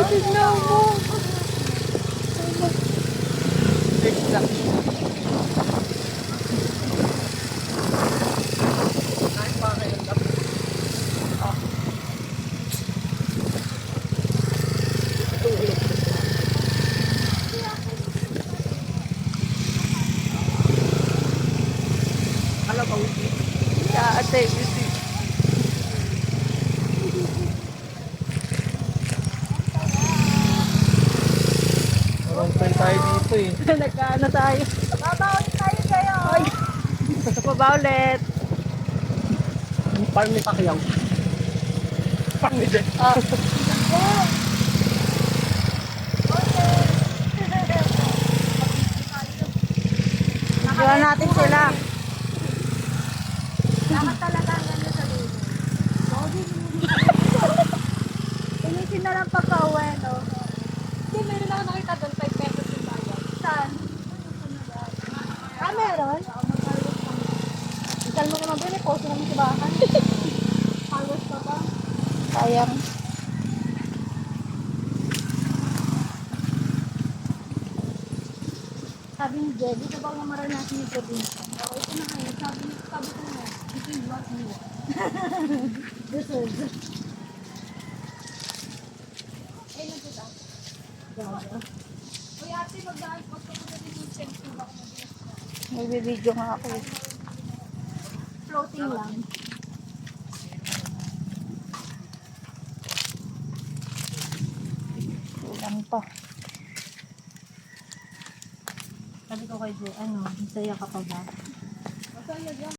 Tignan mo. Ya, ate, busy. Parang friend tayo dito eh. Nagkaano tayo? Babawi tayo kayo. Ay, gusto ko ba ulit? Parang may pakiyaw. Parang may jet. Iwan natin sila. Dapat talaga ang ganda sa dulo. Inisin na lang pagka-uwi, no? Hindi, meron ako nakita doon, 5 pesos yung bayad. Saan? Meron? Isal mo naman doon, post naman sa bahan. Halos pa ba? Sayang. Sabi ni Jelly, ito bang maranasan yung probinsya? Oo, ito na kayo. Sabi ko na, ito yung what you want. Deserve. Ay, nagtita. Gaga. Uy, ate, magdaan. Magkakuha din yung selfie ba? Nagbibideo nga ako. Floating lang. Kulang pa. Sabi ko kay Jo, ano, masaya ka pa ba? Masaya yan.